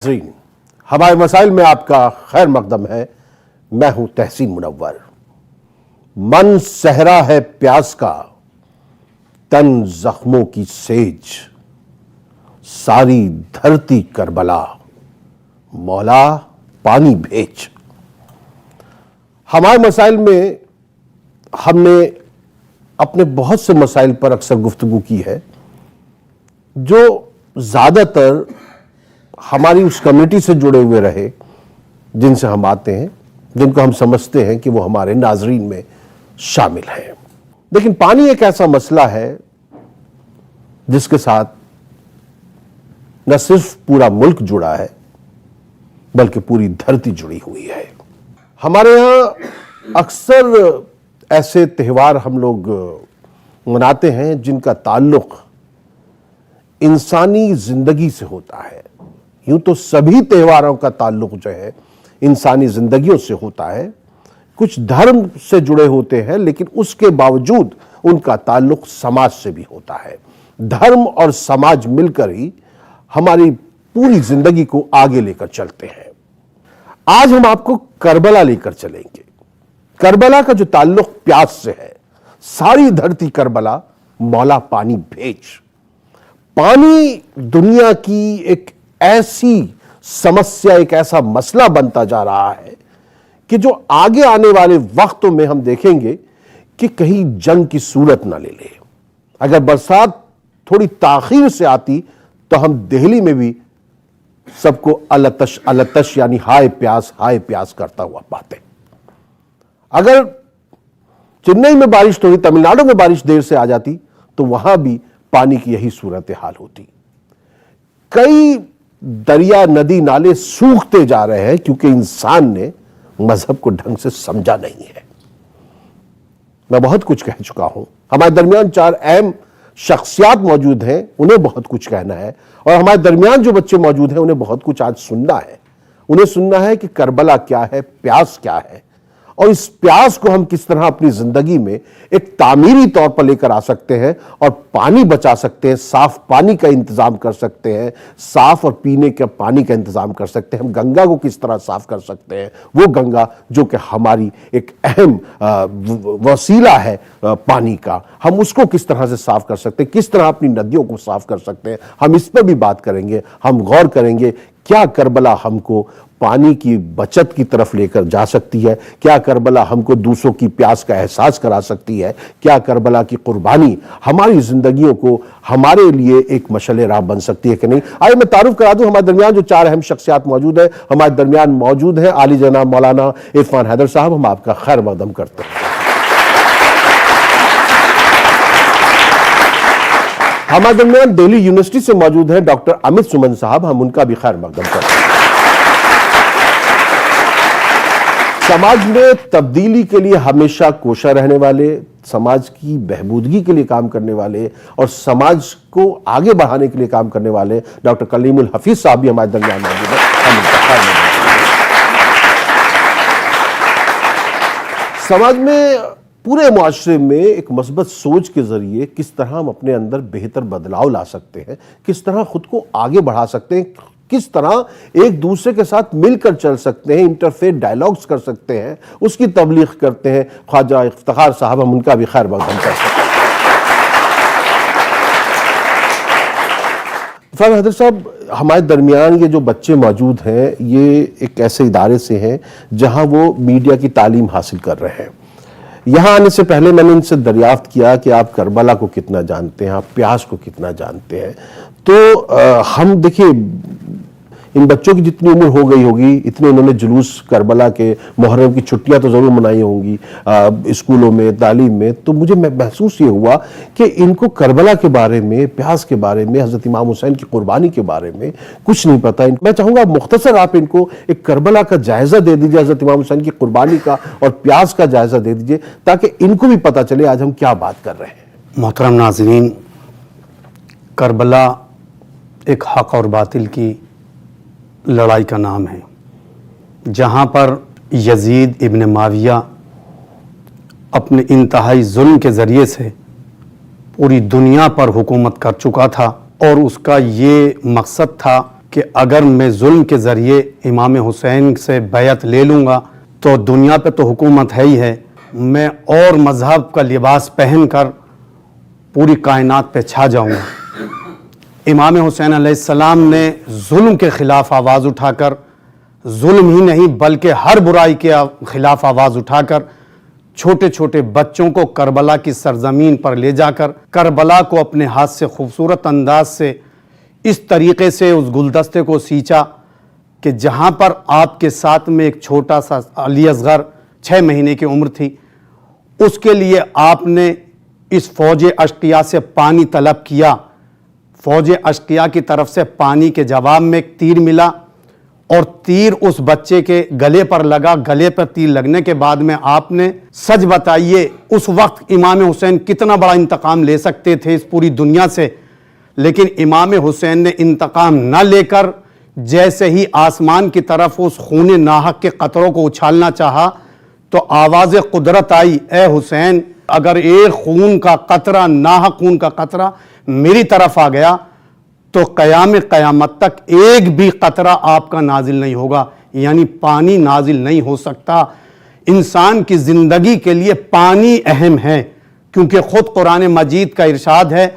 नाज़रीन, हमारे मसाइल में आपका खैर मकदम है। मैं हूं तहसीन मुनव्वर। मन सहरा है प्यास का, तन जख्मों की सेज, सारी धरती करबला, मौला पानी भेज। हमारे मसाइल में हमने अपने बहुत से मसाइल पर अक्सर गुफ्तगू की है जो ज्यादातर हमारी उस कम्युनिटी से जुड़े हुए रहे जिनसे हम आते हैं, जिनको हम समझते हैं कि वो हमारे नाजरीन में शामिल हैं। लेकिन पानी एक ऐसा मसला है जिसके साथ न सिर्फ पूरा मुल्क जुड़ा है बल्कि पूरी धरती जुड़ी हुई है। हमारे यहां अक्सर ऐसे त्यौहार हम लोग मनाते हैं जिनका ताल्लुक इंसानी जिंदगी से होता है। यूं तो सभी त्योहारों का ताल्लुक जो है इंसानी जिंदगियों से होता है, कुछ धर्म से जुड़े होते हैं लेकिन उसके बावजूद उनका ताल्लुक समाज से भी होता है। धर्म और समाज मिलकर ही हमारी पूरी जिंदगी को आगे लेकर चलते हैं। आज हम आपको करबला लेकर चलेंगे। करबला का जो ताल्लुक प्यास से है, सारी धरती करबला, मौला पानी भेज। पानी दुनिया की एक ऐसी समस्या, एक ऐसा मसला बनता जा रहा है कि जो आगे आने वाले वक्तों में हम देखेंगे कि कहीं जंग की सूरत ना ले ले। अगर बरसात थोड़ी ताखीर से आती तो हम दिल्ली में भी सबको अलतश अलतश यानी हाय प्यास करता हुआ पाते। अगर चेन्नई में बारिश थोड़ी, तमिलनाडु में बारिश देर से आ जाती तो वहां भी पानी की यही सूरत हाल होती। कई दरिया, नदी, नाले सूखते जा रहे हैं क्योंकि इंसान ने मजहब को ढंग से समझा नहीं है। मैं बहुत कुछ कह चुका हूं। हमारे दरमियान चार अहम शख्सियात मौजूद हैं, उन्हें बहुत कुछ कहना है, और हमारे दरमियान जो बच्चे मौजूद हैं उन्हें बहुत कुछ आज सुनना है। उन्हें सुनना है कि करबला क्या है, प्यास क्या है, और इस प्यास को हम किस तरह अपनी जिंदगी में एक तामीरी तौर पर लेकर आ सकते हैं और पानी बचा सकते हैं, साफ पानी का इंतजाम कर सकते हैं, साफ और पीने के पानी का इंतजाम कर सकते हैं। हम गंगा को किस तरह साफ कर सकते हैं, वो गंगा जो कि हमारी एक अहम वसीला है पानी का, हम उसको किस तरह से साफ कर सकते हैं, किस तरह अपनी नदियों को साफ कर सकते हैं, हम इस पर भी बात करेंगे। हम गौर करेंगे क्या करबला हमको पानी की बचत की तरफ लेकर जा सकती है, क्या करबला हमको दूसरों की प्यास का एहसास करा सकती है, क्या करबला की कुर्बानी हमारी जिंदगियों को हमारे लिए एक मशअल राह बन सकती है कि नहीं। आइए मैं तारुफ करा दूं, हमारे दरमियान जो चार अहम शख्सियात मौजूद है, हमारे दरमियान मौजूद हैं आली जनाब मौलाना इरफान हैदर साहब। हम आपका खैर मकदम करते हैं। हमारे दरमियान दिल्ली यूनिवर्सिटी से मौजूद हैं डॉक्टर अमित सुमन साहब। हम उनका भी खैर मकदम करते हैं। समाज में तब्दीली के लिए हमेशा कोशा रहने वाले, समाज की बहबूदगी के लिए काम करने वाले और समाज को आगे बढ़ाने के लिए काम करने वाले डॉक्टर कलीमुल हफीज साहब भी हमारे दरमियान मौजूद हैं। समाज में, पूरे मुआशरे में एक मस्बत सोच के जरिए किस तरह हम अपने अंदर बेहतर बदलाव ला सकते हैं, किस तरह खुद को आगे बढ़ा सकते हैं, किस तरह एक दूसरे के साथ मिलकर चल सकते हैं, इंटरफेथ डायलॉग्स कर सकते हैं, उसकी तबलीग करते हैं ख्वाजा इफ्तिखार साहब। हम उनका भी खैर मकदम करते हैं। इरफान हैदर साहब, हमारे दरमियान ये जो बच्चे मौजूद हैं ये एक ऐसे इदारे से हैं जहां वो मीडिया की तालीम हासिल कर रहे हैं। यहां आने से पहले मैंने इनसे दरियाफ्त किया कि आप करबला को कितना जानते हैं, आप प्यास को कितना जानते हैं। तो हम देखिए, इन बच्चों की जितनी उम्र हो गई होगी इतने इन्होंने जुलूस करबला के, मुहर्रम की छुट्टियां तो जरूर मनाई होंगी स्कूलों में, तालीम में। तो मुझे महसूस ये हुआ कि इनको करबला के बारे में, प्यास के बारे में, हजरत इमाम हुसैन की कुर्बानी के बारे में कुछ नहीं पता। मैं चाहूंगा मुख्तसर आप इनको एक करबला का जायजा दे दीजिए, हजरत इमाम हुसैन की कुर्बानी का और प्यास का जायजा दे दीजिए ताकि इनको भी पता चले आज हम क्या बात कर रहे हैं। मोहतरम नाज़रीन, करबला एक हक और बातिल की लड़ाई का नाम है, जहाँ पर यजीद इब्न माविया अपने इंतहाई जुल्म के ज़रिए से पूरी दुनिया पर हुकूमत कर चुका था और उसका ये मकसद था कि अगर मैं जुल्म के ज़रिए इमाम हुसैन से बैत ले लूँगा तो दुनिया पे तो हुकूमत है ही है, मैं और मज़हब का लिबास पहनकर पूरी कायनात पे छा जाऊँगा। इमाम हुसैन अलैहिस्सलाम ने जुल्म के ख़िलाफ़ आवाज़ उठाकर, जुल्म ही नहीं बल्कि हर बुराई के ख़िलाफ़ आवाज़ उठाकर छोटे छोटे बच्चों को करबला की सरजमीन पर ले जाकर करबला को अपने हाथ से खूबसूरत अंदाज से इस तरीक़े से उस गुलदस्ते को सींचा कि जहाँ पर आपके साथ में एक छोटा सा अली असगर 6 महीने की उम्र थी, उसके लिए आपने इस फ़ौज अश्किया से पानी तलब किया। फ़ौज अश्किया की तरफ से पानी के जवाब में एक तीर मिला और तीर उस बच्चे के गले पर लगा। गले पर तीर लगने के बाद में आपने, सच बताइए उस वक्त इमाम हुसैन कितना बड़ा इंतकाम ले सकते थे इस पूरी दुनिया से, लेकिन इमाम हुसैन ने इंतकाम न लेकर जैसे ही आसमान की तरफ उस खून नाहक के कतरों को उछालना चाहा तो आवाज़ कुदरत आई, ए हुसैन, अगर एक खून का कतरा, नाहक खून का कतरा मेरी तरफ आ गया तो क़यामत तक एक भी कतरा आपका नाजिल नहीं होगा, यानी पानी नाजिल नहीं हो सकता। इंसान की ज़िंदगी के लिए पानी अहम है, क्योंकि ख़ुद कुरान मजीद का इरशाद है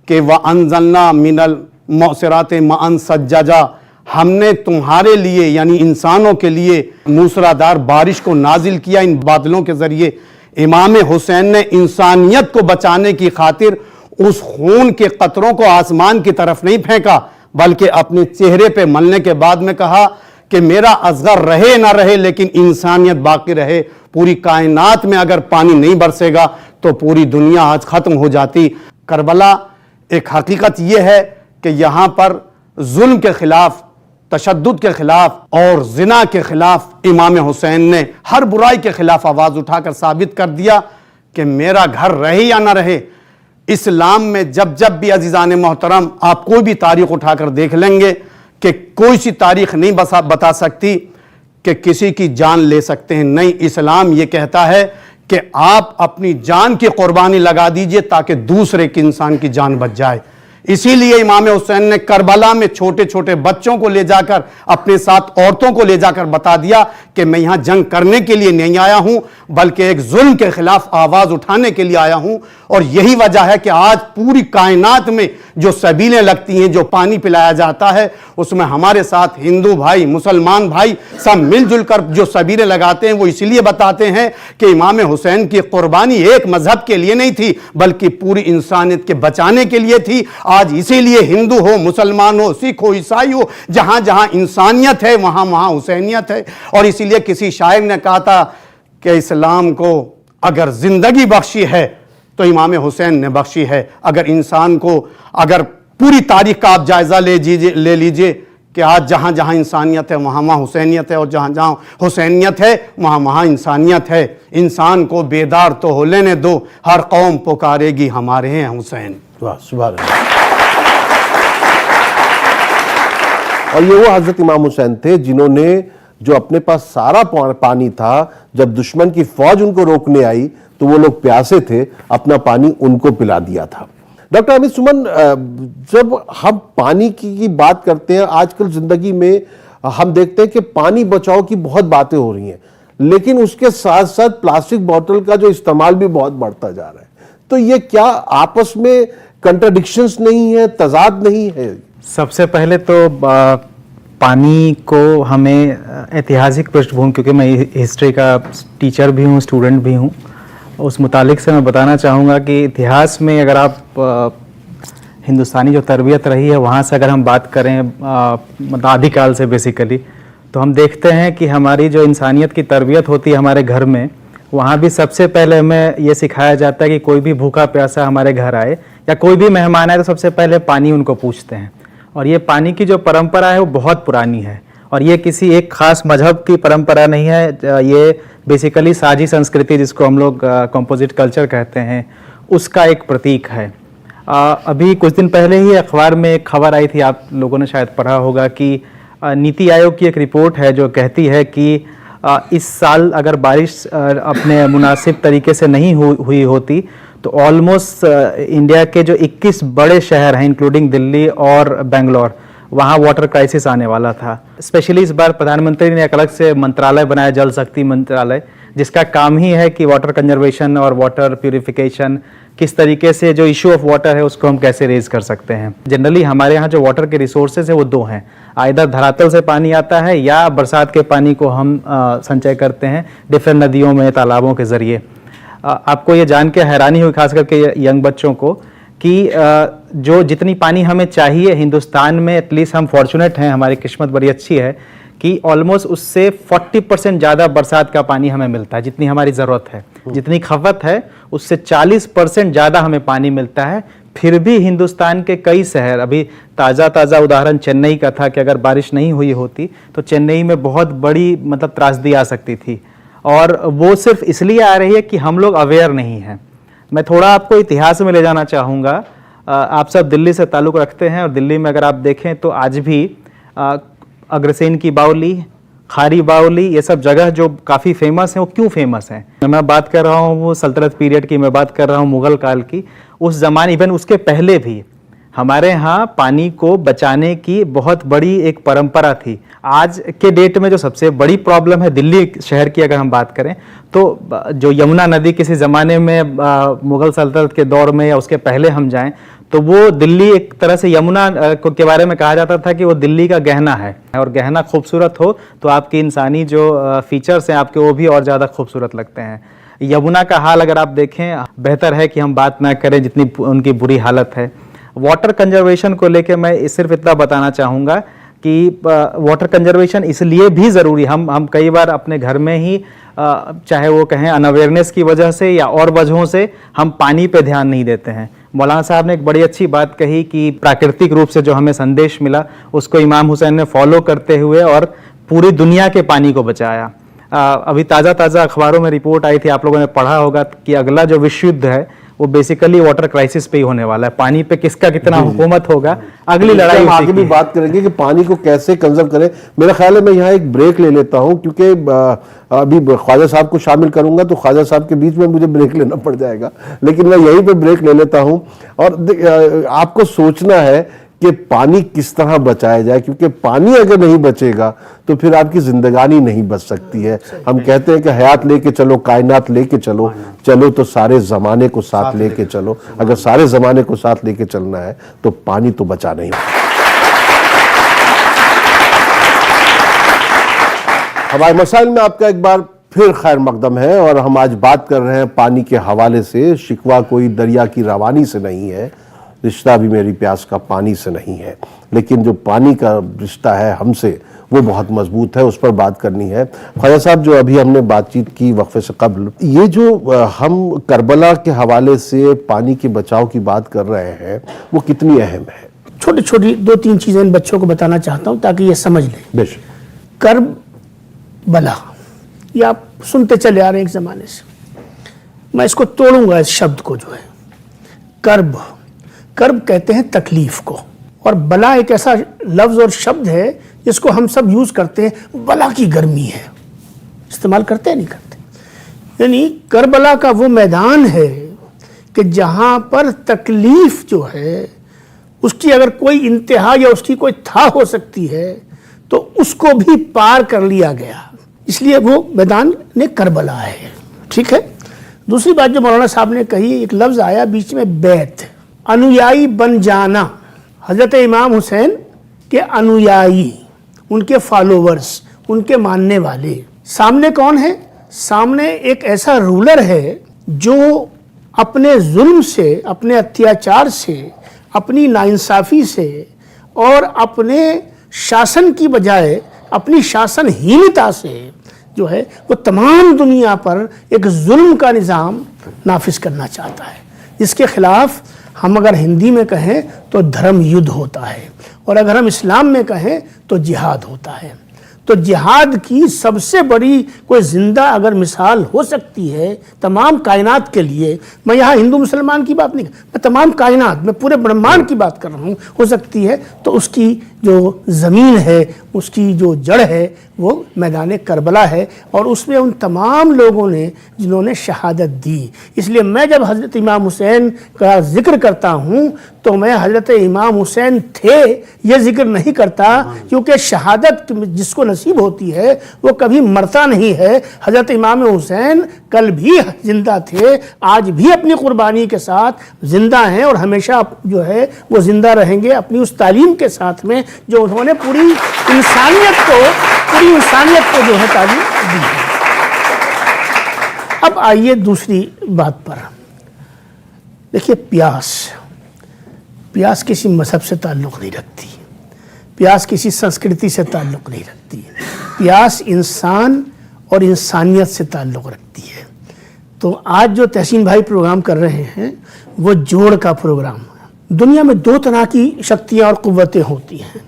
कि व अंज़लना मिनल मौसरात मअन सज्जजा, हमने तुम्हारे लिए यानी इंसानों के लिए मूसलाधार बारिश को नाजिल किया इन बादलों के ज़रिए। इमाम हुसैन ने इंसानियत को बचाने की खातिर उस खून के कतरों को आसमान की तरफ नहीं फेंका, बल्कि अपने चेहरे पे मलने के बाद में कहा कि मेरा असगर रहे ना रहे लेकिन इंसानियत बाकी रहे। पूरी कायनात में अगर पानी नहीं बरसेगा तो पूरी दुनिया आज ख़त्म हो जाती। करबला एक हकीकत यह है कि यहाँ पर जुल्म के ख़िलाफ़, तशद्दुद के ख़िलाफ़ और ज़िना के ख़िलाफ़ इमाम हुसैन ने हर बुराई के ख़िलाफ़ आवाज़ उठाकर साबित कर दिया कि मेरा घर रहे या ना रहे। इस्लाम में जब जब भी अजीज़ान मोहतरम आप कोई भी तारीख़ उठाकर देख लेंगे कि कोई सी तारीख़ नहीं बता सकती कि किसी की जान ले सकते हैं। नहीं, इस्लाम ये कहता है कि आप अपनी जान की कुर्बानी लगा दीजिए ताकि दूसरे के इंसान की जान बच जाए। इसीलिए इमाम हुसैन ने करबला में छोटे छोटे बच्चों को ले जाकर, अपने साथ औरतों को ले जाकर बता दिया कि मैं यहां जंग करने के लिए नहीं आया हूं बल्कि एक जुल्म के खिलाफ आवाज उठाने के लिए आया हूं। और यही वजह है कि आज पूरी कायनात में जो सबीलें लगती हैं, जो पानी पिलाया जाता है, उसमें हमारे साथ हिंदू भाई, मुसलमान भाई सब मिलजुल कर जो सबीलें लगाते हैं वो इसलिए बताते हैं कि इमाम हुसैन की कुर्बानी एक मजहब के लिए नहीं थी बल्कि पूरी इंसानियत के बचाने के लिए थी। आज इसीलिए हिंदू हो, मुसलमान हो, सिख हो, ईसाई हो, जहां जहां इंसानियत है वहां वहां हुसैनियत है। और इसीलिए किसी शायर ने कहा था कि इस्लाम को अगर जिंदगी बख्शी है तो इमाम हुसैन ने बख्शी है। अगर इंसान को, अगर पूरी तारीख का आप जायजा ले लीजिए कि आज जहां जहां इंसानियत है वहां वहां हुसैनियत है, और जहां जहां हुसैनियत है वहां वहां इंसानियत है। इंसान को बेदार तो हो लेने दो, हर कौम पुकारेगी हमारे हैं हुसैन। वाह, सुभान अल्लाह। और ये वो हजरत इमाम हुसैन थे जिन्होंने, जो अपने पास सारा पानी था, जब दुश्मन की फौज उनको रोकने आई तो वो लोग प्यासे थे, अपना पानी उनको पिला दिया था। डॉक्टर अमित सुमन, जब हम पानी की बात करते हैं, आजकल जिंदगी में हम देखते हैं कि पानी बचाओ की बहुत बातें हो रही हैं, लेकिन उसके साथ साथ प्लास्टिक बोतल का जो इस्तेमाल भी बहुत बढ़ता जा रहा है। तो ये क्या आपस में कंट्राडिक्शंस नहीं है, तजाद नहीं है? सबसे पहले तो पानी को हमें ऐतिहासिक पृष्ठभूमि, क्योंकि मैं हिस्ट्री का टीचर भी हूँ, स्टूडेंट भी हूँ, उस मुतालिक से मैं बताना चाहूँगा कि इतिहास में अगर आप हिंदुस्तानी जो तरबियत रही है वहाँ से अगर हम बात करें, मतलब आदिकाल से बेसिकली, तो हम देखते हैं कि हमारी जो इंसानियत की तरबियत होती है हमारे घर में, वहाँ भी सबसे पहले हमें ये सिखाया जाता है कि कोई भी भूखा प्यासा हमारे घर आए या कोई भी मेहमान आए तो सबसे पहले पानी उनको पूछते हैं। और ये पानी की जो परंपरा है वो बहुत पुरानी है, और ये किसी एक खास मजहब की परंपरा नहीं है। ये बेसिकली साझी संस्कृति, जिसको हम लोग कंपोजिट कल्चर कहते हैं, उसका एक प्रतीक है। अभी कुछ दिन पहले ही अखबार में एक खबर आई थी, आप लोगों ने शायद पढ़ा होगा, कि नीति आयोग की एक रिपोर्ट है जो कहती है कि इस साल अगर बारिश अपने मुनासिब तरीके से नहीं हुई होती तो ऑलमोस्ट इंडिया के जो 21 बड़े शहर हैं इंक्लूडिंग दिल्ली और बेंगलोर, वहाँ वाटर क्राइसिस आने वाला था। स्पेशली इस बार प्रधानमंत्री ने एक अलग से मंत्रालय बनाया, जल शक्ति मंत्रालय, जिसका काम ही है कि वाटर कंजर्वेशन और वाटर प्यूरिफिकेशन, किस तरीके से जो इशू ऑफ वाटर है उसको हम कैसे रेज कर सकते हैं। जनरली हमारे यहाँ जो वाटर के रिसोर्सेज है वो दो हैं, आइदर धरातल से पानी आता है या बरसात के पानी को हम संचय करते हैं डिफरेंट नदियों में, तालाबों के ज़रिए। आपको ये जान के हैरानी हुई, खास करके यंग बच्चों को, कि जो जितनी पानी हमें चाहिए हिंदुस्तान में, एटलीस्ट हम फॉर्चुनेट हैं, हमारी किस्मत बड़ी अच्छी है कि ऑलमोस्ट उससे 40% ज़्यादा बरसात का पानी हमें मिलता है। जितनी हमारी ज़रूरत है, जितनी खपत है, उससे 40% ज़्यादा हमें पानी मिलता है। फिर भी हिंदुस्तान के कई शहर, अभी ताज़ा उदाहरण चेन्नई का था कि अगर बारिश नहीं हुई होती तो चेन्नई में बहुत बड़ी मतलब त्रासदी आ सकती थी, और वो सिर्फ इसलिए आ रही है कि हम लोग अवेयर नहीं हैं। मैं थोड़ा आपको इतिहास में ले जाना चाहूँगा। आप सब दिल्ली से ताल्लुक़ रखते हैं, और दिल्ली में अगर आप देखें तो आज भी अग्रसेन की बावली, खारी बावली, ये सब जगह जो काफ़ी फेमस हैं, वो क्यों फेमस हैं? मैं बात कर रहा हूँ वो सल्तनत पीरियड की, मैं बात कर रहा हूँ मुग़ल काल की। उस ज़माने, इवन उसके पहले भी हमारे यहाँ पानी को बचाने की बहुत बड़ी एक परंपरा थी। आज के डेट में जो सबसे बड़ी प्रॉब्लम है दिल्ली शहर की, अगर हम बात करें तो जो यमुना नदी किसी ज़माने में मुग़ल सल्तनत के दौर में या उसके पहले हम जाएं तो वो दिल्ली एक तरह से यमुना के बारे में कहा जाता था कि वो दिल्ली का गहना है, और गहना खूबसूरत हो तो आपकी इंसानी जो फीचर्स हैं आपके वो भी और ज़्यादा खूबसूरत लगते हैं। यमुना का हाल अगर आप देखें, बेहतर है कि हम बात ना करें जितनी उनकी बुरी हालत है। वाटर कंजर्वेशन को लेके मैं सिर्फ इतना बताना चाहूँगा कि वाटर कंजर्वेशन इसलिए भी ज़रूरी, हम कई बार अपने घर में ही चाहे वो कहें अनअवेयरनेस की वजह से या और वजहों से हम पानी पे ध्यान नहीं देते हैं। मौलाना साहब ने एक बड़ी अच्छी बात कही कि प्राकृतिक रूप से जो हमें संदेश मिला उसको इमाम हुसैन ने फॉलो करते हुए और पूरी दुनिया के पानी को बचाया। अभी ताज़ा अखबारों में रिपोर्ट आई थी, आप लोगों ने पढ़ा होगा कि अगला जो विश्व युद्ध है वो बेसिकली वाटर क्राइसिस पे ही होने वाला है। पानी पे किसका कितना हुकूमत होगा, अगली लड़ाई हम आगे भी बात करेंगे कि पानी को कैसे कंजर्व करें। मेरा ख्याल है मैं यहाँ एक ब्रेक ले लेता हूँ, क्योंकि अभी ख्वाजा साहब को शामिल करूंगा तो ख्वाजा साहब के बीच में मुझे ब्रेक लेना पड़ जाएगा, लेकिन मैं यहीं पे ब्रेक ले लेता हूँ। और आपको सोचना है कि पानी किस तरह बचाया जाए, क्योंकि पानी अगर नहीं बचेगा तो फिर आपकी जिंदगानी नहीं बच सकती है। हम कहते हैं कि हयात लेके चलो, कायनात लेके चलो, चलो तो सारे जमाने को साथ लेके चलो। अगर सारे जमाने को साथ लेके चलना है तो पानी तो बचा नहीं। हमारे मसाइल में आपका एक बार फिर खैर मकदम है, और हम आज बात कर रहे हैं पानी के हवाले से। शिकवा कोई दरिया की रवानी से नहीं है, रिश्ता भी मेरी प्यास का पानी से नहीं है, लेकिन जो पानी का रिश्ता है हमसे वो बहुत मजबूत है, उस पर बात करनी है। ख्वाजा साहब, जो अभी हमने बातचीत की वक्फे से कबल, ये जो हम करबला के हवाले से पानी के बचाव की बात कर रहे हैं वो कितनी अहम है? छोटी छोटी 2-3 चीज़ें इन बच्चों को बताना चाहता हूँ ताकि ये समझ लें। बेशक। करबला, ये आप सुनते चले आ रहे हैं एक ज़माने से। मैं इसको तोड़ूंगा, इस शब्द को जो है कर्ब कहते हैं तकलीफ को, और बला एक ऐसा लफ्ज़ और शब्द है जिसको हम सब यूज़ करते हैं। बला की गर्मी है, इस्तेमाल करते हैं नहीं करते। यानी करबला का वो मैदान है कि जहाँ पर तकलीफ जो है उसकी अगर कोई इंतहा या उसकी कोई था हो सकती है तो उसको भी पार कर लिया गया, इसलिए वो मैदान ने करबला है। ठीक है। दूसरी बात जो मौलाना साहब ने कही, एक लफ्ज़ आया बीच में, बैत, अनुयायी बन जाना। हज़रत इमाम हुसैन के अनुयायी, उनके फॉलोवर्स, उनके मानने वाले। सामने कौन है? सामने एक ऐसा रूलर है जो अपने जुल्म से, अपने अत्याचार से, अपनी नाइंसाफ़ी से और अपने शासन की बजाय अपनी शासनहीनता से जो है वो तमाम दुनिया पर एक जुल्म का निज़ाम नाफिज करना चाहता है, जिसके खिलाफ हम अगर हिंदी में कहें तो धर्म युद्ध होता है, और अगर हम इस्लाम में कहें तो जिहाद होता है। तो जिहाद की सबसे बड़ी कोई जिंदा अगर मिसाल हो सकती है तमाम कायनात के लिए, मैं यहाँ हिंदू मुसलमान की बात नहीं, मैं तमाम कायनात, मैं पूरे ब्रह्मांड की बात कर रहा हूँ, हो सकती है, तो उसकी जो ज़मीन है, उसकी जो जड़ है वो मैदान करबला है, और उसमें उन तमाम लोगों ने जिन्होंने शहादत दी। इसलिए मैं जब हज़रत इमाम हुसैन का जिक्र करता हूँ तो मैं हजरत इमाम हुसैन थे ये जिक्र नहीं करता, क्योंकि शहादत जिसको नसीब होती है वो कभी मरता नहीं है। हजरत इमाम हुसैन कल भी जिंदा थे, आज भी अपनी कुर्बानी के साथ जिंदा हैं और हमेशा जो है वो जिंदा रहेंगे अपनी उस तालीम के साथ में जो उन्होंने पूरी इंसानियत को जो है तालीम दी है। अब आइए दूसरी बात पर। देखिए, प्यास किसी मजहब से ताल्लुक़ नहीं रखती, प्यास किसी संस्कृति से ताल्लुक़ नहीं रखती, प्यास इंसान और इंसानियत से ताल्लुक़ रखती है। तो आज जो तहसीन भाई प्रोग्राम कर रहे हैं वो जोड़ का प्रोग्राम है। दुनिया में दो तरह की शक्तियाँ और क़ुव्वतें होती हैं।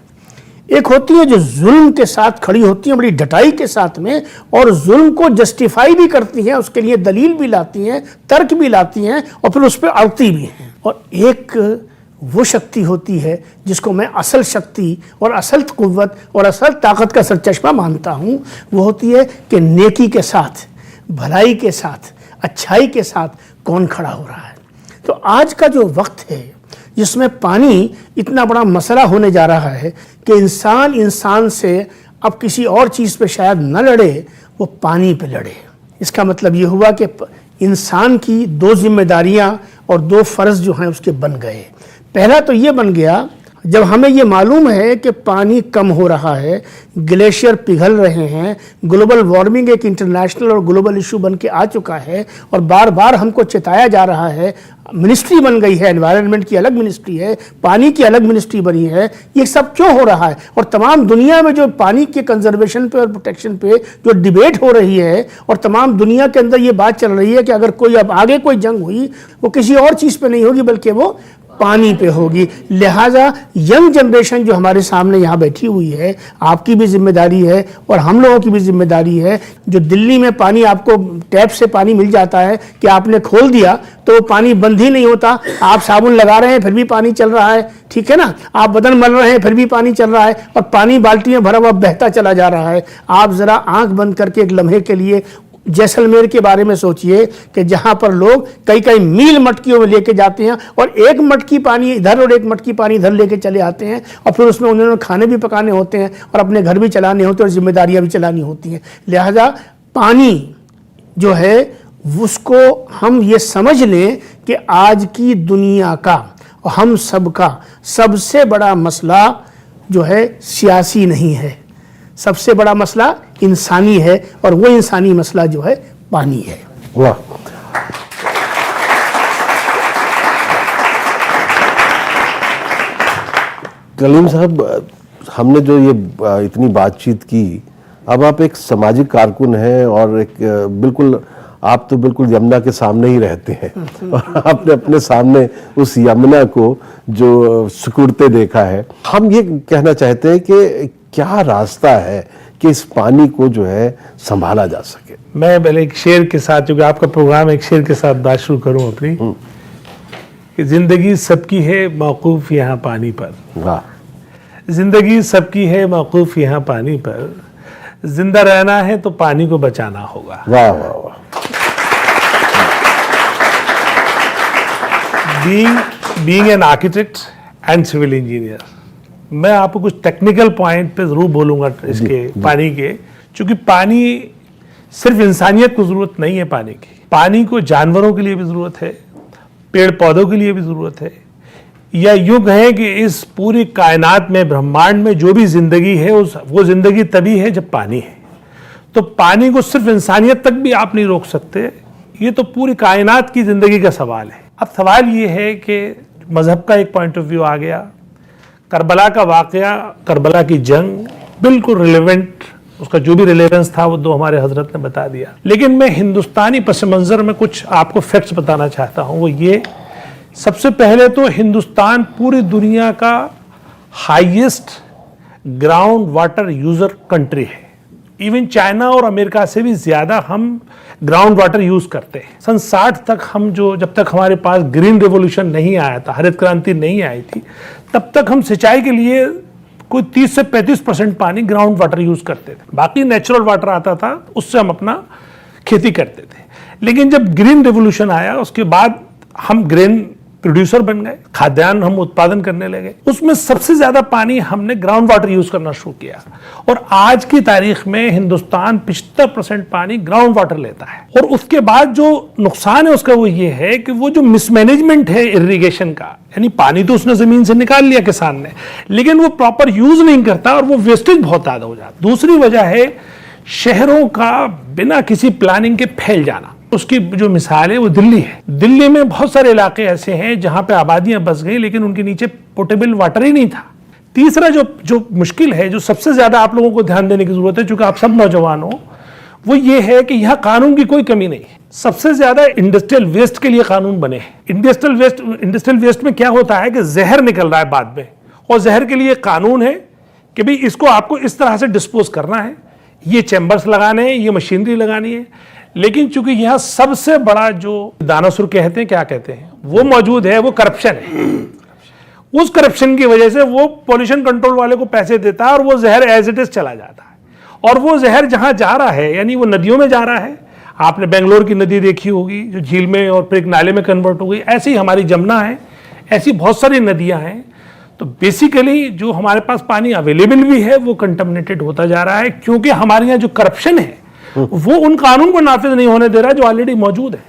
एक होती है जो जुल्म के साथ खड़ी होती हैं बड़ी डटाई के साथ में, और जुल्म को जस्टिफाई भी करती हैं, उसके लिए दलील भी लाती हैं, तर्क भी लाती हैं और फिर उस पर अड़ती भी हैं। और एक वो शक्ति होती है जिसको मैं असल शक्ति और असल क़ुव्वत और असल ताकत का सरचश्मा मानता हूँ। वो होती है कि नेकी के साथ, भलाई के साथ, अच्छाई के साथ कौन खड़ा हो रहा है। तो आज का जो वक्त है जिसमें पानी इतना बड़ा मसला होने जा रहा है कि इंसान से अब किसी और चीज़ पे शायद न लड़े, वो पानी पे लड़े। इसका मतलब ये हुआ कि इंसान की दो जिम्मेदारियां और दो फ़र्ज़ जो हैं उसके बन गए। पहला तो ये बन गया, जब हमें ये मालूम है कि पानी कम हो रहा है, ग्लेशियर पिघल रहे हैं, ग्लोबल वार्मिंग एक इंटरनेशनल और ग्लोबल इशू बन के आ चुका है और बार बार हमको चेताया जा रहा है, मिनिस्ट्री बन गई है, एनवायरनमेंट की अलग मिनिस्ट्री है, पानी की अलग मिनिस्ट्री बनी है। ये सब क्यों हो रहा है? और तमाम दुनिया में जो पानी के कंजर्वेशन पे और प्रोटेक्शन पे जो डिबेट हो रही है और तमाम दुनिया के अंदर ये बात चल रही है कि अगर कोई अब आगे कोई जंग हुई वो किसी और चीज़ पे नहीं होगी बल्कि वो पानी पे होगी। लिहाजा यंग जनरेशन जो हमारे सामने यहाँ बैठी हुई है, आपकी भी जिम्मेदारी है और हम लोगों की भी जिम्मेदारी है। जो दिल्ली में पानी आपको टैप से पानी मिल जाता है कि आपने खोल दिया तो पानी बंद ही नहीं होता, आप साबुन लगा रहे हैं फिर भी पानी चल रहा है, ठीक है ना, आप बदन मल रहे हैं फिर भी पानी चल रहा है और पानी बाल्टी में भरा हुआ बहता चला जा रहा है। आप ज़रा आँख बंद करके एक लम्हे के लिए जैसलमेर के बारे में सोचिए कि जहाँ पर लोग कई कई मील मटकियों में लेके जाते हैं और एक मटकी पानी इधर और एक मटकी पानी इधर लेके चले आते हैं और फिर उसमें उन्होंने खाने भी पकाने होते हैं और अपने घर भी चलाने होते हैं और जिम्मेदारियाँ भी चलानी होती हैं। लिहाजा पानी जो है उसको हम ये समझ लें कि आज की दुनिया का और हम सब का सबसे बड़ा मसला जो है सियासी नहीं है, सबसे बड़ा मसला इंसानी है और वो इंसानी मसला जो है पानी है। वाह, कलीम साहब, हमने जो ये इतनी बातचीत की, अब आप एक सामाजिक कारकुन हैं और एक बिल्कुल आप तो बिल्कुल यमुना के सामने ही रहते हैं और आपने अपने सामने उस यमुना को जो सिकुड़ते देखा है। हम ये कहना चाहते हैं कि क्या रास्ता है कि इस पानी को जो है संभाला जा सके। मैं पहले एक शेर के साथ, क्योंकि आपका प्रोग्राम एक शेर के साथ बात शुरू करूं अपनी, कि जिंदगी सबकी है मौकूफ यहाँ पानी पर। वाह, जिंदगी सबकी है मौकूफ यहाँ पानी पर, जिंदा रहना है तो पानी को बचाना होगा। वाह वाह वाह। Being an architect and civil engineer, मैं आपको कुछ टेक्निकल पॉइंट पे जरूर बोलूंगा इसके पानी के, क्योंकि पानी सिर्फ इंसानियत को जरूरत नहीं है पानी की, पानी को जानवरों के लिए भी जरूरत है, पेड़ पौधों के लिए भी जरूरत है, या यूं कहें कि इस पूरी कायनात में, ब्रह्मांड में जो भी जिंदगी है वो जिंदगी तभी है जब पानी है। तो पानी को सिर्फ इंसानियत तक भी आप नहीं रोक सकते, ये तो पूरी कायनात की जिंदगी का सवाल है। अब सवाल ये है कि मजहब का एक पॉइंट ऑफ व्यू आ गया, करबला का वाकया, करबला की जंग बिल्कुल रिलेवेंट, उसका जो भी रिलेवेंस था वो दो हमारे हजरत ने बता दिया। लेकिन मैं हिंदुस्तानी पस मंजर में कुछ आपको फैक्ट्स बताना चाहता हूँ। वो ये, सबसे पहले तो हिंदुस्तान पूरी दुनिया का highest ground water user country है। इवन चाइना और अमेरिका से भी ज्यादा हम ग्राउंड वाटर यूज करते हैं। सन 60 तक हम जब तक हमारे पास ग्रीन रेवोल्यूशन नहीं आया था, हरित क्रांति नहीं आई थी, तब तक हम सिंचाई के लिए कोई 30 से 35% पानी ग्राउंड वाटर यूज करते थे, बाकी नेचुरल वाटर आता था, उससे हम अपना खेती करते थे। लेकिन जब ग्रीन रेवोल्यूशन आया उसके बाद हम ग्रीन प्रोड्यूसर बन गए, खाद्यान्न हम उत्पादन करने लगे। उसमें सबसे ज्यादा पानी हमने ग्राउंड वाटर यूज करना शुरू किया और आज की तारीख में हिंदुस्तान 75% पानी ग्राउंड वाटर लेता है। और उसके बाद जो नुकसान है उसका वो ये है कि वो जो मिसमैनेजमेंट है इरिगेशन का, यानी पानी तो उसने जमीन से निकाल लिया किसान ने, लेकिन वो प्रॉपर यूज नहीं करता और वो वेस्टेज बहुत ज्यादा हो जाता। दूसरी वजह है शहरों का बिना किसी प्लानिंग के फैल जाना। उसकी जो मिसाल है वो दिल्ली है। दिल्ली में बहुत सारे इलाके ऐसे हैं जहां पे आबादियां बस गई लेकिन उनके नीचे पोर्टेबल वाटर ही नहीं था। तीसरा जो मुश्किल है, जो सबसे ज्यादा आप लोगों को ध्यान देने की जरूरत है, चूंकि आप सब नौजवान हो, वो ये है कि यहाँ कानून की कोई कमी नहीं है। सबसे ज्यादा इंडस्ट्रियल वेस्ट के लिए कानून बने हैं। इंडस्ट्रियल वेस्ट में क्या होता है कि जहर निकल रहा है बाद में, और जहर के लिए कानून है कि भाई इसको आपको इस तरह से डिस्पोज करना है, ये चैम्बर्स लगाने हैं, ये मशीनरी लगानी है। लेकिन चूंकि यहाँ सबसे बड़ा जो दानासुर कहते हैं, क्या कहते हैं, वो मौजूद है, वो करप्शन है। उस करप्शन की वजह से वो पॉल्यूशन कंट्रोल वाले को पैसे देता है और वो जहर एज इट इज चला जाता है। और वो जहर जहां जा रहा है, यानी वो नदियों में जा रहा है। आपने बेंगलोर की नदी देखी होगी जो झील में और फिर एक नाले में कन्वर्ट हो गई। ऐसे ही हमारी जमुना है, ऐसी बहुत सारी नदियां हैं। तो बेसिकली जो हमारे पास पानी अवेलेबल भी है वो कंटामिनेटेड होता जा रहा है, क्योंकि हमारे यहाँ जो करप्शन है वो उन कानून को नाफिज नहीं होने दे रहा जो ऑलरेडी मौजूद है।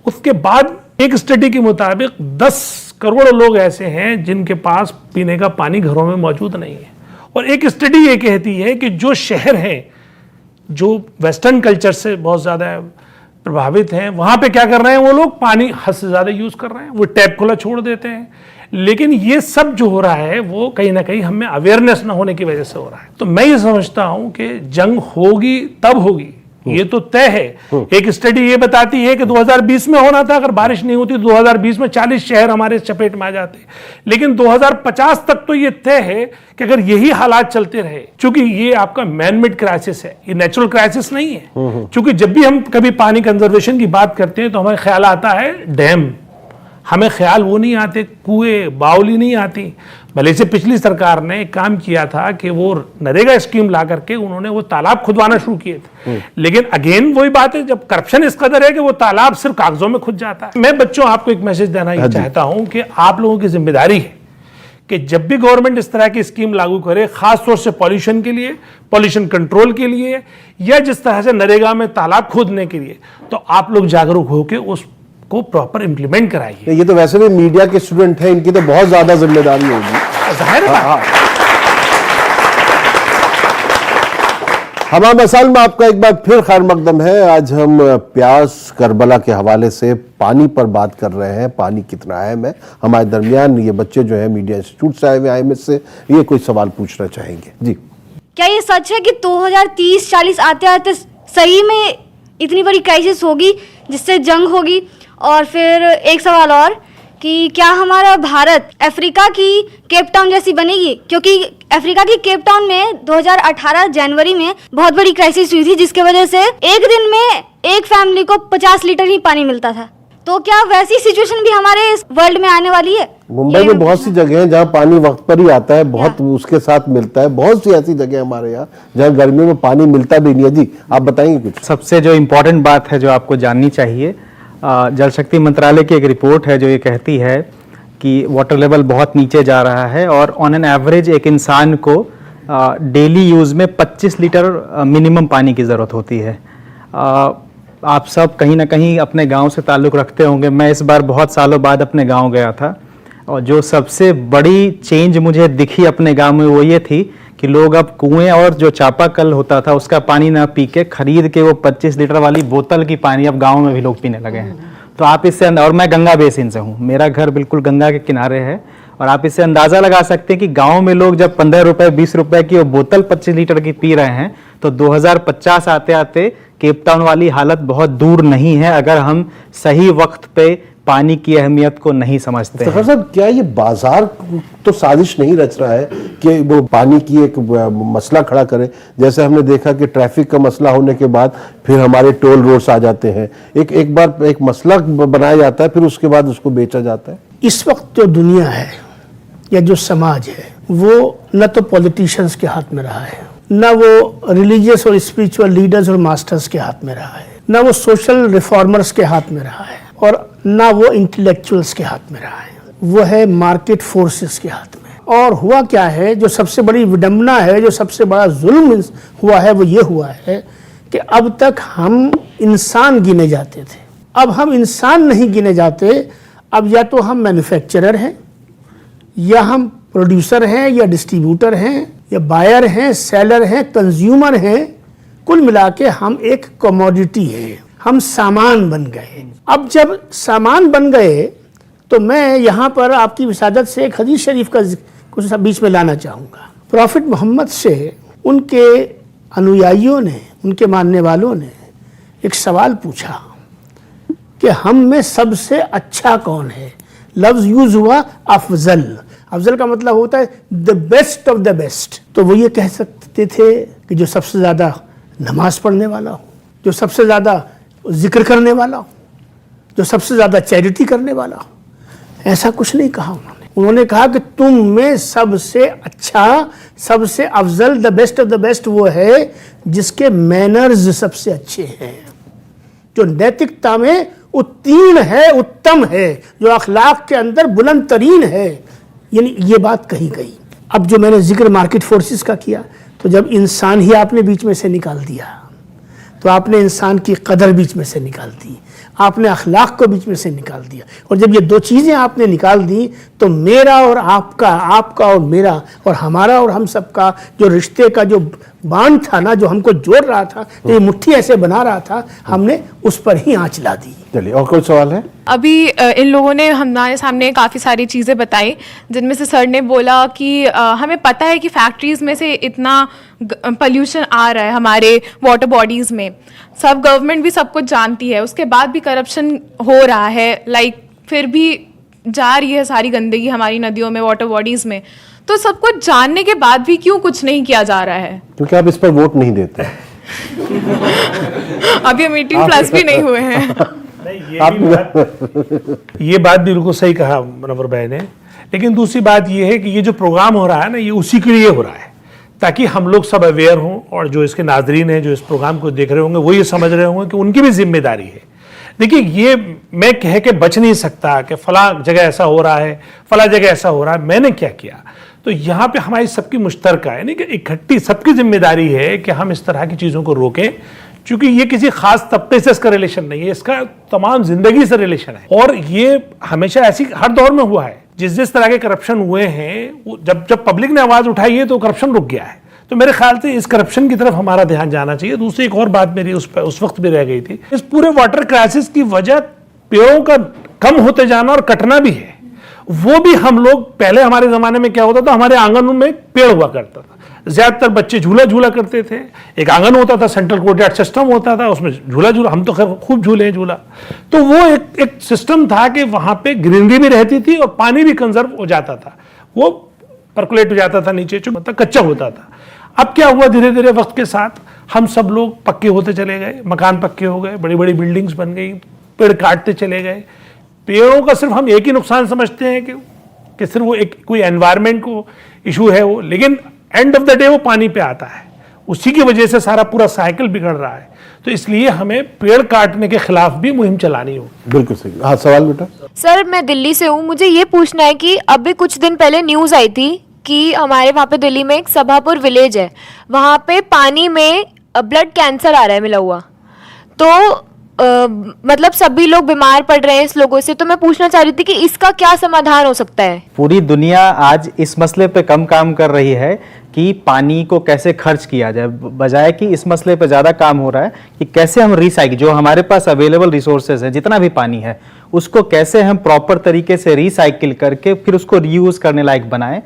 उसके बाद एक स्टडी के मुताबिक 10 करोड़ लोग ऐसे हैं जिनके पास पीने का पानी घरों में मौजूद नहीं है। और एक स्टडी ये कहती है कि जो शहर हैं जो वेस्टर्न कल्चर से बहुत ज्यादा प्रभावित हैं, वहां पे क्या कर रहे हैं, वो लोग पानी हद से ज्यादा यूज कर रहे हैं, वो टैप खुला छोड़ देते हैं। लेकिन ये सब जो हो रहा है वो कहीं ना कहीं हमें अवेयरनेस ना होने की वजह से हो रहा है। तो मैं ये समझता हूं कि जंग होगी तब होगी, ये तो तय है। एक स्टडी ये बताती है कि 2020 में होना था, अगर बारिश नहीं होती तो 2020 में 40 शहर हमारे चपेट में आ जाते। लेकिन 2050 तक तो ये तय है कि अगर यही हालात चलते रहे, क्योंकि ये आपका मैन मेड क्राइसिस है, ये नेचुरल क्राइसिस नहीं है। क्योंकि जब भी हम कभी पानी कंजर्वेशन की बात करते हैं तो हमें ख्याल आता है डैम, हमें ख्याल वो नहीं आते कुएं बावली नहीं आती। भले से पिछली सरकार ने एक काम किया था कि वो नरेगा स्कीम ला करके उन्होंने वो तालाब खुदवाना शुरू किए थे। लेकिन अगेन वही बात है, जब करप्शन इस कदर है कि वो तालाब सिर्फ कागजों में खुद जाता है। मैं बच्चों आपको एक मैसेज देना ये चाहता हूं कि आप लोगों की जिम्मेदारी है कि जब भी गवर्नमेंट इस तरह की स्कीम लागू करे, खास तौर से पॉल्यूशन के लिए, पॉल्यूशन कंट्रोल के लिए, या जिस तरह से नरेगा में तालाब खोदने के लिए, तो आप लोग जागरूक होकर उस को प्रॉपर इंप्लीमेंट कराइए। ये तो वैसे भी मीडिया के स्टूडेंट हैं, इनकी तो बहुत ज्यादा जिम्मेदारी होगी। जाहिर है। हमारा मसाल में आपका एक बार फिर खैर मकदम है। आज हम प्यास करबला के हवाले से पानी पर बात कर रहे हैं, पानी कितना अहम है। हमारे दरमियान ये बच्चे जो है मीडिया इंस्टीट्यूट से आए हुए IMS से, ये कोई सवाल पूछना चाहेंगे। जी, क्या ये सच है कि 2030-40 आते आते सही में इतनी बड़ी क्राइसिस होगी जिससे जंग होगी? और फिर एक सवाल और कि क्या हमारा भारत अफ्रीका की केप टाउन जैसी बनेगी? क्योंकि अफ्रीका की केप टाउन में 2018 जनवरी में बहुत बड़ी क्राइसिस हुई थी, जिसके वजह से एक दिन में एक फैमिली को 50 लीटर ही पानी मिलता था। तो क्या वैसी सिचुएशन भी हमारे इस वर्ल्ड में आने वाली है? मुंबई में बहुत सी जगह हैं जहाँ पानी वक्त पर ही आता है, बहुत उसके साथ मिलता है। बहुत सी ऐसी जगह हमारे यहाँ जहाँ गर्मियों में पानी मिलता भी नहीं है। जी, आप बताएंगे कुछ? सबसे जो इम्पोर्टेंट बात है जो आपको जाननी चाहिए, जल शक्ति मंत्रालय की एक रिपोर्ट है जो ये कहती है कि वाटर लेवल बहुत नीचे जा रहा है और ऑन एन एवरेज एक इंसान को डेली यूज़ में 25 लीटर मिनिमम पानी की ज़रूरत होती है। आप सब कहीं ना कहीं अपने गांव से ताल्लुक़ रखते होंगे। मैं इस बार बहुत सालों बाद अपने गांव गया था और जो सबसे बड़ी चेंज मुझे दिखी अपने गांव में वो ये थी कि लोग अब कुएं और जो चापाकल होता था उसका पानी ना पी के खरीद के वो 25 लीटर वाली बोतल की पानी अब गांव में भी लोग पीने लगे हैं। तो आप इससे, और मैं गंगा बेसिन से हूँ, मेरा घर बिल्कुल गंगा के किनारे है, और आप इससे अंदाज़ा लगा सकते हैं कि गांव में लोग जब 15 रुपए 20 रुपए की वो बोतल 25 लीटर की पी रहे हैं, तो 2050 आते आते केप टाउन वाली हालत बहुत दूर नहीं है अगर हम सही वक्त पे पानी की अहमियत को नहीं समझते। तो साहब, क्या ये बाजार तो साजिश नहीं रच रहा है कि वो पानी की एक मसला खड़ा करे? जैसे हमने देखा कि ट्रैफिक का मसला होने के बाद फिर हमारे टोल रोड्स आ जाते हैं, एक बार एक मसला बनाया जाता है, फिर उसके बाद उसको बेचा जाता है। इस वक्त जो दुनिया है या जो समाज है वो न तो पॉलिटिशियंस के हाथ में रहा है, न वो रिलीजियस और स्पिरिचुअल लीडर्स और मास्टर्स के हाथ में रहा है, न वो सोशल रिफॉर्मर्स के हाथ में रहा है, और ना वो इंटेलेक्चुअल्स के हाथ में रहा है, वो है मार्केट फोर्सेस के हाथ में। और हुआ क्या है, जो सबसे बड़ी विडंबना है, जो सबसे बड़ा जुल्म हुआ है, वो ये हुआ है कि अब तक हम इंसान गिने जाते थे, अब हम इंसान नहीं गिने जाते। अब या तो हम मैन्युफैक्चरर हैं, या हम प्रोड्यूसर हैं, या डिस्ट्रीब्यूटर हैं, या बायर हैं, सेलर हैं, कंज्यूमर हैं। कुल मिला के हम एक कमोडिटी है, हम सामान बन गए। अब जब सामान बन गए तो मैं यहाँ पर आपकी विसादत से एक हदीस शरीफ का कुछ बीच में लाना चाहूँगा। प्रॉफिट मोहम्मद से उनके अनुयायियों ने, उनके मानने वालों ने एक सवाल पूछा कि हम में सबसे अच्छा कौन है। लफ्ज़ यूज़ हुआ अफजल। अफजल का मतलब होता है the best of the best. तो वो ये कह सकते थे कि जो सबसे ज़्यादा नमाज पढ़ने वाला हो, जो सबसे ज़्यादा जिक्र करने वाला हो, जो सबसे ज़्यादा चैरिटी करने वाला हो। ऐसा कुछ नहीं कहा उन्होंने कहा कि तुम में सबसे अच्छा, सबसे Afzal, the best of the best वो है जिसके मैनर्स सबसे अच्छे हैं, जो नैतिकता में उत्तीर्ण है, उत्तम है, जो अखलाक के अंदर बुलंद तरीन है। यानी ये बात कही गई। अब जो मैंने जिक्र मार्केट फोर्सेस का किया, तो जब इंसान ही आपने बीच में से निकाल दिया, तो आपने इंसान की कदर बीच में से निकाल दी, आपने अखलाक को बीच में से निकाल दिया। और जब ये दो चीज़ें आपने निकाल दी, तो मेरा और आपका, आपका और मेरा, और हमारा और हम सबका जो रिश्ते का जो बांध था ना, जो हमको जोड़ रहा था, जो ये मुट्ठी ऐसे बना रहा था, हमने उस पर ही आँच ला दी। चलिए, और कोई सवाल है? अभी इन लोगों ने हमारे सामने काफ़ी सारी चीज़ें बताई, जिनमें से सर ने बोला कि हमें पता है कि फैक्ट्रीज़ में से इतना पॉल्यूशन आ रहा है हमारे वाटर बॉडीज़ में, सब गवर्नमेंट भी सब कुछ जानती है, उसके बाद भी करप्शन हो रहा है, लाइक फिर भी जा रही है सारी गंदगी हमारी नदियों में, वाटर बॉडीज़ में। तो सब कुछ जानने के बाद भी क्यों कुछ नहीं किया जा रहा है? क्योंकि आप इस पर वोट नहीं देते। अभी हम 18+ भी नहीं हुए हैं। ये बात भी बिल्कुल सही कहा मुनव्वर भाई ने। लेकिन दूसरी बात ये है कि ये जो प्रोग्राम हो रहा है ना, ये उसी के लिए हो रहा है, ताकि हम लोग सब अवेयर हों, और जो इसके नाजरीन हैं, जो इस प्रोग्राम को देख रहे होंगे, वो ये समझ रहे होंगे कि उनकी भी जिम्मेदारी है। देखिए, ये मैं कह के बच नहीं सकता कि फला जगह ऐसा हो रहा है, फला जगह ऐसा हो रहा है, मैंने क्या किया। तो यहाँ पे हमारी सबकी मुश्तरका है, यानी कि इकट्ठी सबकी जिम्मेदारी है कि हम इस तरह की चीज़ों को रोकें, क्योंकि ये किसी खास तबके से इसका रिलेशन नहीं है, इसका तमाम जिंदगी से रिलेशन है। और ये हमेशा ऐसी हर दौर में हुआ है। जिस तरह के करप्शन हुए हैं, जब पब्लिक ने आवाज़ उठाई है तो करप्शन रुक गया है। तो मेरे ख्याल से इस करप्शन की तरफ हमारा ध्यान जाना चाहिए। दूसरी एक और बात मेरी उस वक्त भी रह गई थी, इस पूरे वाटर क्राइसिस की वजह पेड़ों का कम होते जाना और कटना भी है। वो भी हम लोग, पहले हमारे ज़माने में क्या होता था, हमारे आंगन में पेड़ हुआ करता था, ज़्यादातर बच्चे झूला करते थे। एक आंगन होता था, सेंट्रल कोर्टयार्ड सिस्टम होता था, उसमें झूला, हम तो खैर खूब झूले झूला। तो वो एक सिस्टम था कि वहाँ पे ग्रीनरी भी रहती थी और पानी भी कंजर्व हो जाता था, वो परकुलेट हो जाता था नीचे, जो कच्चा होता था। अब क्या हुआ, धीरे धीरे वक्त के साथ हम सब लोग पक्के होते चले गए, मकान पक्के हो गए, बड़ी बड़ी बिल्डिंग्स बन गई, पेड़ काटते चले गए। पेड़ों का सिर्फ हम एक ही नुकसान समझते हैं कि सिर्फ वो एक कोई एनवायरनमेंट को इशू है वो, लेकिन एंड ऑफ द डे वो पानी पे आता है, उसी की वजह से सारा पूरा साइकिल बिगड़ रहा है। तो इसलिए हमें पेड़ काटने के खिलाफ भी मुहिम चलानी होगी। बिल्कुल सही। हाँ, सवाल बेटा। सर, मैं दिल्ली से हूँ, मुझे ये पूछना है कि अभी कुछ दिन पहले न्यूज़ आई थी कि हमारे वहाँ पे दिल्ली में एक सभापुर विलेज है, वहाँ पे पानी में ब्लड कैंसर आ रहा है मिला हुआ, तो मतलब सभी लोग बीमार पड़ रहे हैं इस लोगों से। तो मैं पूछना चाह रही थी कि इसका क्या समाधान हो सकता है? पूरी दुनिया आज इस मसले पे कम काम कर रही है कि पानी को कैसे खर्च किया जाए, बजाय कि इस मसले पे ज़्यादा काम हो रहा है कि कैसे हम रिसाइकिल, जो हमारे पास अवेलेबल रिसोर्सेज है, जितना भी पानी है, उसको कैसे हम प्रॉपर तरीके से रिसाइकिल करके फिर उसको रीयूज़ करने लायक बनाएं।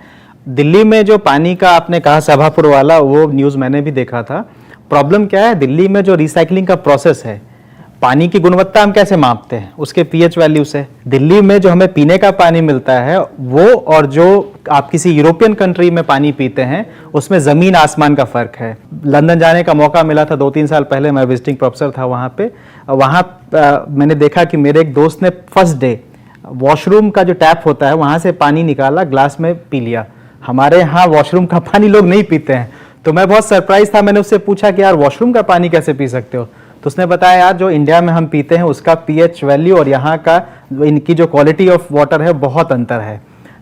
दिल्ली में जो पानी का आपने कहा सभापुर वाला, वो न्यूज़ मैंने भी देखा था। प्रॉब्लम क्या है, दिल्ली में जो रिसाइकलिंग का प्रोसेस है, पानी की गुणवत्ता हम कैसे मापते हैं, उसके पीएच वैल्यू से। दिल्ली में जो हमें पीने का पानी मिलता है वो और जो आप किसी यूरोपियन कंट्री में पानी पीते हैं, उसमें ज़मीन आसमान का फ़र्क है। लंदन जाने का मौका मिला था 2-3 साल पहले, मैं विजिटिंग प्रोफेसर था वहाँ पे। वहाँ मैंने देखा कि मेरे एक दोस्त ने फर्स्ट डे वॉशरूम का जो टैप होता है वहाँ से पानी निकाला, ग्लास में पी लिया। हमारे यहाँ वॉशरूम का पानी लोग नहीं पीते हैं। तो मैं बहुत सरप्राइज था, मैंने उससे पूछा कि यार वॉशरूम का पानी कैसे पी सकते हो? तो उसने बताया यार जो इंडिया में हम पीते हैं उसका पीएच वैल्यू और यहाँ का इनकी जो क्वालिटी ऑफ वाटर है बहुत अंतर है।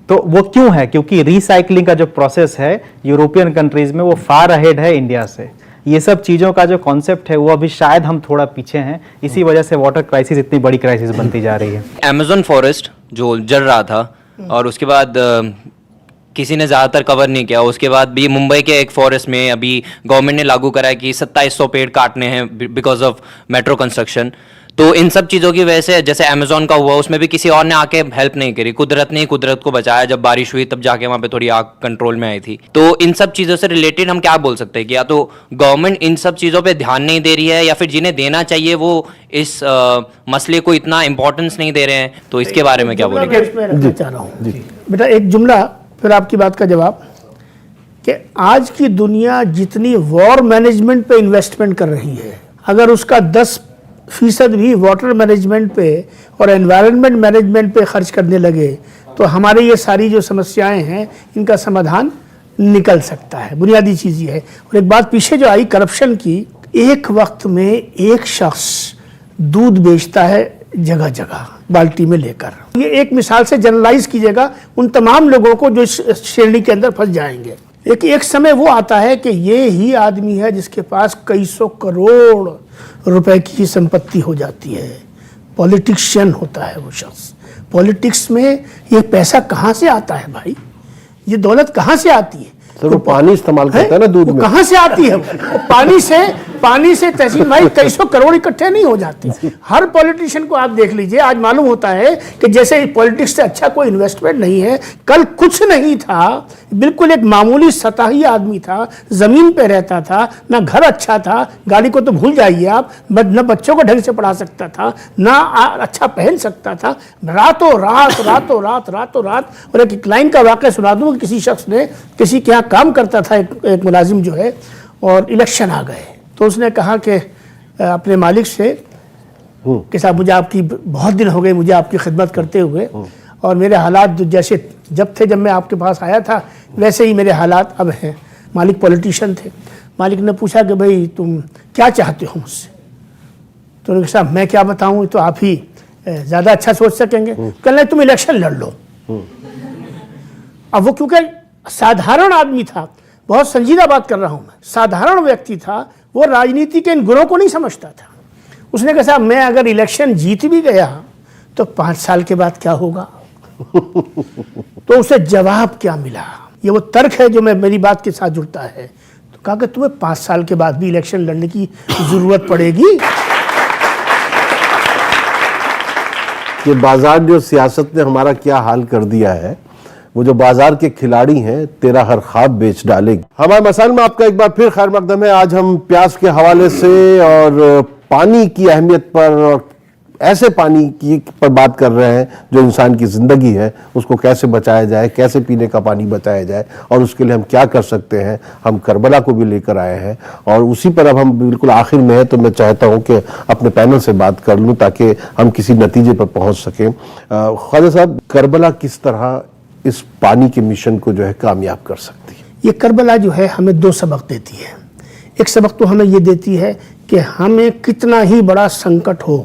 तो वो क्यों है? क्योंकि रिसाइकलिंग का जो प्रोसेस है यूरोपियन कंट्रीज में वो फार अहेड है इंडिया से। ये सब चीज़ों का जो कॉन्सेप्ट है वो अभी शायद हम थोड़ा पीछे हैं, इसी वजह से वाटर क्राइसिस इतनी बड़ी क्राइसिस बनती जा रही है। अमेज़न फॉरेस्ट जो जल रहा था और उसके बाद किसी ने ज़्यादातर कवर नहीं किया, उसके बाद भी मुंबई के एक फॉरेस्ट में अभी गवर्नमेंट ने लागू करा है कि 2700 पेड़ काटने हैं बिकॉज ऑफ मेट्रो कंस्ट्रक्शन। तो इन सब चीज़ों की वजह से जैसे अमेज़न का हुआ उसमें भी किसी और ने आके हेल्प नहीं करी, कुदरत ने ही कुदरत को बचाया। जब बारिश हुई तब जाके वहाँ पे थोड़ी आग कंट्रोल में आई थी। तो इन सब चीज़ों से रिलेटेड हम क्या बोल सकते हैं कि या तो गवर्नमेंट इन सब चीज़ों पे ध्यान नहीं दे रही है या फिर जिन्हें देना चाहिए वो इस मसले को इतना इंपॉर्टेंस नहीं दे रहे हैं। तो इसके बारे में क्या बोलेंगे? मैं रखना चाह रहा हूँ बेटा एक जुमला, फिर आपकी बात का जवाब, कि आज की दुनिया जितनी वॉर मैनेजमेंट पे इन्वेस्टमेंट कर रही है, अगर उसका 10% भी वाटर मैनेजमेंट पे और एनवायरनमेंट मैनेजमेंट पे खर्च करने लगे तो हमारे ये सारी जो समस्याएं हैं इनका समाधान निकल सकता है। बुनियादी चीज़ ये है। और एक बात पीछे जो आई करप्शन की, एक वक्त में एक शख्स दूध बेचता है जगह जगह बाल्टी में लेकर। ये एक मिसाल से जनरलाइज कीजिएगा उन तमाम लोगों को जो इस श्रेणी के अंदर फंस जाएंगे। एक समय वो आता है कि ये ही आदमी है जिसके पास कई सौ करोड़ रुपए की संपत्ति हो जाती है। पॉलिटिशियन होता है वो शख्स। पॉलिटिक्स में ये पैसा कहाँ से आता है भाई? ये दौलत कहाँ से आती है? सर वो पानी इस्तेमाल करता है ना दूध में, कहाँ से आती है? पानी से तहसील भाई कई सौ करोड़ इकट्ठे नहीं हो जाते। हर पॉलिटिशियन को आप देख लीजिए, आज मालूम होता है कि जैसे पॉलिटिक्स से अच्छा कोई इन्वेस्टमेंट नहीं है। कल कुछ नहीं था, बिल्कुल एक मामूली सतही आदमी था, जमीन पे रहता था, ना घर अच्छा था, गाड़ी को तो भूल जाइए आप, न बच्चों को ढंग से पढ़ा सकता था, ना अच्छा पहन सकता था। रातों रात। और एक लाइन का वाक़या सुना दूँ, किसी शख्स ने किसी के यहाँ काम करता था, एक मुलाजिम जो है, और इलेक्शन आ गए तो उसने कहा कि अपने मालिक से कि साहब मुझे आपकी बहुत दिन हो गए मुझे आपकी खिदमत करते हुए, और मेरे हालात जैसे जब मैं आपके पास आया था वैसे ही मेरे हालात अब हैं। मालिक पॉलिटिशियन थे। मालिक ने पूछा कि भाई तुम क्या चाहते हो मुझसे? तो उन्होंने कहा साहब मैं क्या बताऊँ, तो आप ही ज़्यादा अच्छा सोच सकेंगे। कहने तुम इलेक्शन लड़ लो। अब वो क्योंकि साधारण आदमी था, बहुत संजीदा बात कर रहा हूँ मैं, साधारण व्यक्ति था, वो राजनीति के इन गुणों को नहीं समझता था। उसने कहा साहब मैं अगर इलेक्शन जीत भी गया तो 5 साल के बाद क्या होगा? तो उसे जवाब क्या मिला? ये वो तर्क है जो मेरी बात के साथ जुड़ता है। तो कहा कि तुम्हें 5 साल के बाद भी इलेक्शन लड़ने की जरूरत पड़ेगी। कि बाजार जो सियासत ने हमारा क्या हाल कर दिया है, वो जो बाजार के खिलाड़ी हैं तेरा हर ख्वाब बेच डालेंगे। हमारे मसाइल में आपका एक बार फिर खैर मकदम है। आज हम प्यास के हवाले से और पानी की अहमियत पर और ऐसे पानी की पर बात कर रहे हैं जो इंसान की ज़िंदगी है, उसको कैसे बचाया जाए, कैसे पीने का पानी बचाया जाए और उसके लिए हम क्या कर सकते हैं। हम करबला को भी लेकर आए हैं और उसी पर अब हम बिल्कुल आखिर में है, तो मैं चाहता हूं कि अपने पैनल से बात कर लूं ताकि हम किसी नतीजे पर पहुंच सकें। ख्वाजा साहब, करबला किस तरह इस पानी के मिशन को जो है कामयाब कर सकती है? ये करबला जो है हमें 2 सबक देती है। एक सबक तो हमें ये देती है कि हमें कितना ही बड़ा संकट हो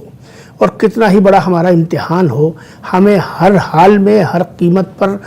और कितना ही बड़ा हमारा इम्तिहान हो, हमें हर हाल में हर कीमत पर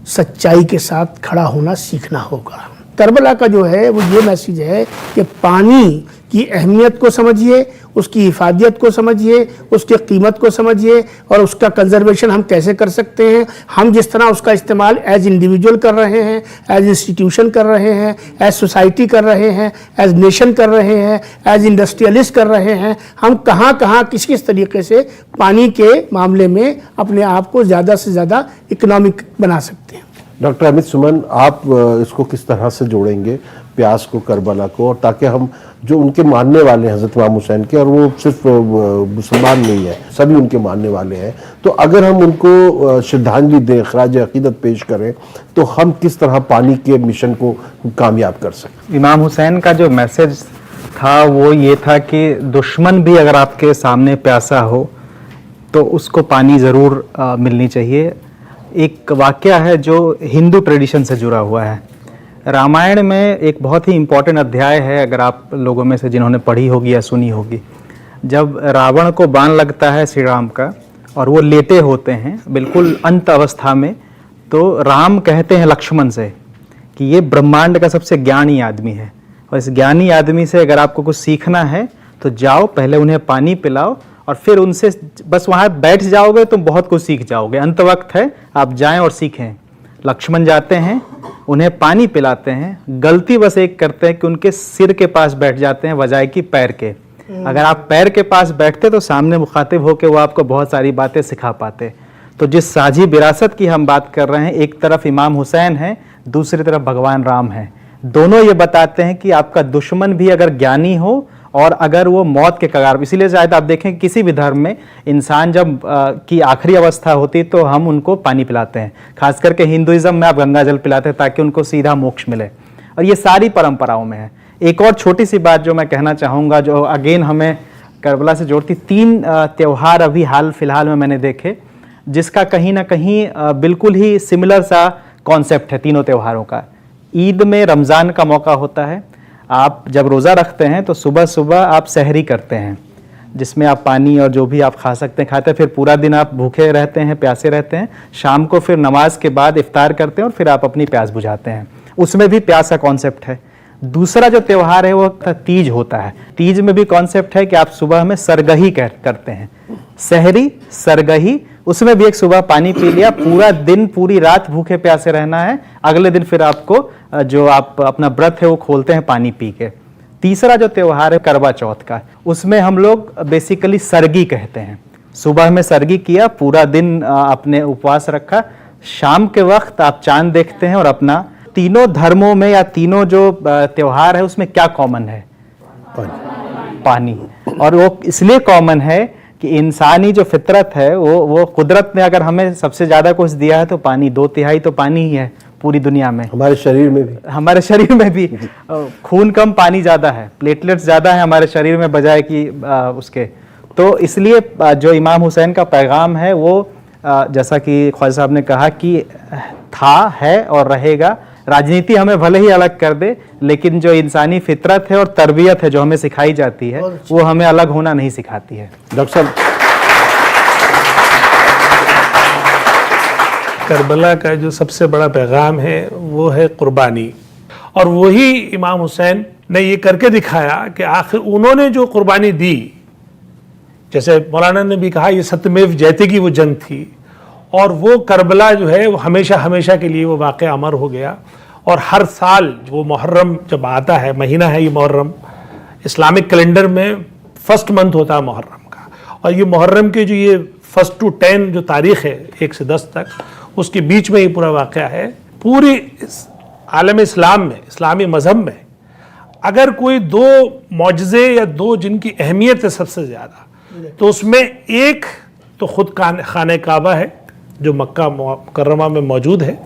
सच्चाई के साथ खड़ा होना सीखना होगा। करबला का जो है वो ये मैसेज है कि पानी की अहमियत को समझिए, उसकी हिफाजत को समझिए, उसकी कीमत को समझिए और उसका कंजर्वेशन हम कैसे कर सकते हैं। हम जिस तरह उसका इस्तेमाल एज इंडिविजुअल कर रहे हैं, एज इंस्टीट्यूशन कर रहे हैं, एज सोसाइटी कर रहे हैं, एज नेशन कर रहे हैं, एज इंडस्ट्रियलिस्ट कर रहे हैं, हम कहाँ किस किस तरीके से पानी के मामले में अपने आप को ज़्यादा से ज़्यादा इकोनॉमिक बना सकते हैं। डॉक्टर अमित सुमन, आप इसको किस तरह से जोड़ेंगे प्यास को, करबला को, और ताकि हम जो उनके मानने वाले हैं हज़रत इमाम हुसैन के, और वो सिर्फ मुसलमान नहीं है, सभी उनके मानने वाले हैं, तो अगर हम उनको श्रद्धांजलि दें, खराज अकीदत पेश करें, तो हम किस तरह पानी के मिशन को कामयाब कर सकते? इमाम हुसैन का जो मैसेज था वो ये था कि दुश्मन भी अगर आपके सामने प्यासा हो तो उसको पानी ज़रूर मिलनी चाहिए। एक वाक़या है जो हिंदू ट्रेडिशन से जुड़ा हुआ है। रामायण में एक बहुत ही इम्पोर्टेंट अध्याय है, अगर आप लोगों में से जिन्होंने पढ़ी होगी या सुनी होगी, जब रावण को बाण लगता है श्री राम का और वो लेटे होते हैं बिल्कुल अंत अवस्था में, तो राम कहते हैं लक्ष्मण से कि ये ब्रह्मांड का सबसे ज्ञानी आदमी है, और इस ज्ञानी आदमी से अगर आपको कुछ सीखना है तो जाओ, पहले उन्हें पानी पिलाओ और फिर उनसे बस वहाँ बैठ जाओगे तो बहुत कुछ सीख जाओगे, अंत वक्त है, आप जाएं और सीखें। लक्ष्मण जाते हैं, उन्हें पानी पिलाते हैं, गलती बस एक करते हैं कि उनके सिर के पास बैठ जाते हैं बजाय कि पैर के। अगर आप पैर के पास बैठते तो सामने मुखातिब होकर वो आपको बहुत सारी बातें सिखा पाते। तो जिस साझी विरासत की हम बात कर रहे हैं, एक तरफ इमाम हुसैन है, दूसरी तरफ भगवान राम है। दोनों ये बताते हैं कि आपका दुश्मन भी अगर ज्ञानी हो और अगर वो मौत के कगार, इसीलिए शायद आप देखें कि किसी भी धर्म में इंसान जब की आखिरी अवस्था होती तो हम उनको पानी पिलाते हैं। खास करके हिंदुइज्म में आप गंगा जल पिलाते हैं ताकि उनको सीधा मोक्ष मिले, और ये सारी परंपराओं में है। एक और छोटी सी बात जो मैं कहना चाहूँगा, जो अगेन हमें करबला से जोड़ती, 3 त्यौहार अभी हाल फिलहाल में मैंने देखे जिसका कहीं ना कहीं बिल्कुल ही सिमिलर सा कॉन्सेप्ट है तीनों त्योहारों का। ईद में रमज़ान का मौका होता है, आप जब रोज़ा रखते हैं तो सुबह सुबह आप सहरी करते हैं जिसमें आप पानी और जो भी आप खा सकते हैं खाते हैं, फिर पूरा दिन आप भूखे रहते हैं, प्यासे रहते हैं, शाम को फिर नमाज के बाद इफ्तार करते हैं और फिर आप अपनी प्यास बुझाते हैं। उसमें भी प्यास का कॉन्सेप्ट है। दूसरा जो त्यौहार है वो तीज होता है। तीज में भी कॉन्सेप्ट है कि आप सुबह में सरगही करते हैं, सहरी सरगही, उसमें भी एक सुबह पानी पी लिया, पूरा दिन पूरी रात भूखे प्यासे रहना है, अगले दिन फिर आपको जो आप अपना व्रत है वो खोलते हैं पानी पी के। तीसरा जो त्यौहार है करवा चौथ का, उसमें हम लोग बेसिकली सरगी कहते हैं। सुबह में सरगी किया, पूरा दिन अपने उपवास रखा, शाम के वक्त आप चांद देखते हैं और अपना। तीनों धर्मों में या तीनों जो त्यौहार है उसमें क्या कॉमन है? पानी। और वो इसलिए कॉमन है कि इंसानी जो फितरत है वो कुदरत ने अगर हमें सबसे ज्यादा कुछ दिया है तो पानी, 2/3 तो पानी ही है पूरी दुनिया में। हमारे शरीर में भी खून कम पानी ज्यादा है, प्लेटलेट्स ज्यादा है हमारे शरीर में बजाय कि उसके। तो इसलिए जो इमाम हुसैन का पैगाम है वो जैसा कि ख्वाजा साहब ने कहा कि था, है और रहेगा। राजनीति हमें भले ही अलग कर दे, लेकिन जो इंसानी फितरत है और तरबियत है जो हमें सिखाई जाती है वो हमें अलग होना नहीं सिखाती है। डॉक्टर साहब, करबला का जो सबसे बड़ा पैगाम है वो है कुर्बानी, और वही इमाम हुसैन ने ये करके दिखाया कि आखिर उन्होंने जो कुर्बानी दी, जैसे मौलाना ने भी कहा, ये सत्यमेव जयते की वो जंग थी, और वो करबला जो है वो हमेशा हमेशा के लिए वो वाक़या अमर हो गया। और हर साल वो मुहर्रम जब आता है, महीना है ये मुहर्रम, इस्लामिक कैलेंडर में फर्स्ट मंथ होता है मुहर्रम का, और ये मुहर्रम के जो ये 1 to 10 जो तारीख़ है 1 से 10 तक, उसके बीच में ये पूरा वाक़या है। पूरी आलम इस्लाम में, इस्लामी मज़हब में अगर कोई 2 मौजज़े या 2 जिनकी अहमियत है सबसे ज़्यादा, तो उसमें एक तो ख़ुद खाने काबा है जो मक्का मुकर्रमा में मौजूद है,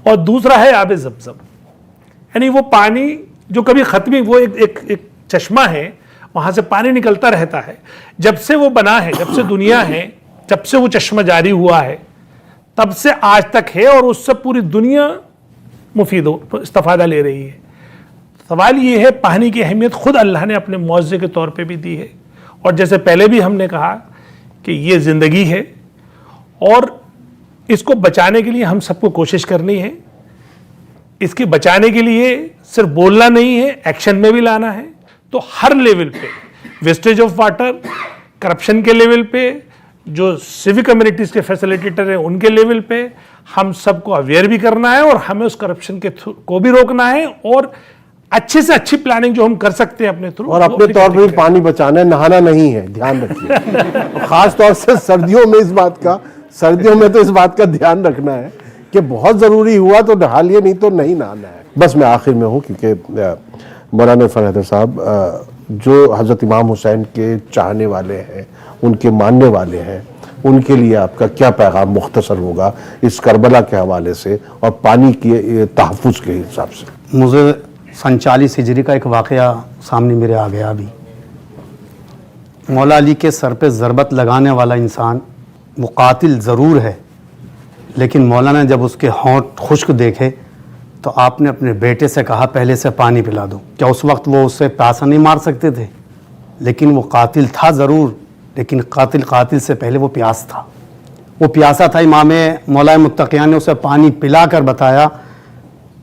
और दूसरा है आब ज़मज़म, यानी वो पानी जो कभी ख़त्म, वो एक चश्मा है, वहाँ से पानी निकलता रहता है। जब से वो बना है, जब से दुनिया है, जब से वो चश्मा जारी हुआ है, तब से आज तक है, और उससे पूरी दुनिया मुफीद इस्तिफ़ादा ले रही है। सवाल ये है, पानी की अहमियत खुद अल्लाह ने अपने मौज़े के तौर पे भी दी है, और जैसे पहले भी हमने कहा कि ये ज़िंदगी है और इसको बचाने के लिए हम सबको कोशिश करनी है। इसके बचाने के लिए सिर्फ बोलना नहीं है, एक्शन में भी लाना है। तो हर लेवल पे, वेस्टेज ऑफ वाटर, करप्शन के लेवल पे, जो सिविक कम्युनिटीज़ के फैसिलिटेटर हैं उनके लेवल पे हम सबको अवेयर भी करना है, और हमें उस करप्शन के को भी रोकना है, और अच्छी से अच्छी प्लानिंग जो हम कर सकते हैं अपने थ्रू, और अपने तौर पे भी पानी बचाना है, नहाना नहीं है, ध्यान रखिए। खास तौर से सर्दियों में तो इस बात का ध्यान रखना है कि बहुत ज़रूरी हुआ तो नहा लिए, नहीं तो नहीं नहाना है। बस मैं आखिर में हूँ, क्योंकि मौलाना इरफान हैदर साहब जो हज़रत इमाम हुसैन के चाहने वाले हैं, उनके मानने वाले हैं, उनके लिए आपका क्या पैगाम मुख्तसर होगा इस करबला के हवाले से और पानी के तहफ़्फ़ुज़ के हिसाब से? मुझे 47 हिजरी का एक वाक़या सामने मेरे आ गया अभी। मौला अली के सर पे ज़रबत लगाने वाला इंसान वो कातिल ज़रूर है, लेकिन मौला ने जब उसके होंठ खुश्क देखे तो आपने अपने बेटे से कहा पहले से पानी पिला दो। क्या उस वक्त वो उससे प्यासा नहीं मार सकते थे? लेकिन वो कातिल था ज़रूर, लेकिन कातिल से पहले वो प्यास था। वो प्यासा था। इमाम मौलाए मुत्तक़ियान ने उसे पानी पिलाकर बताया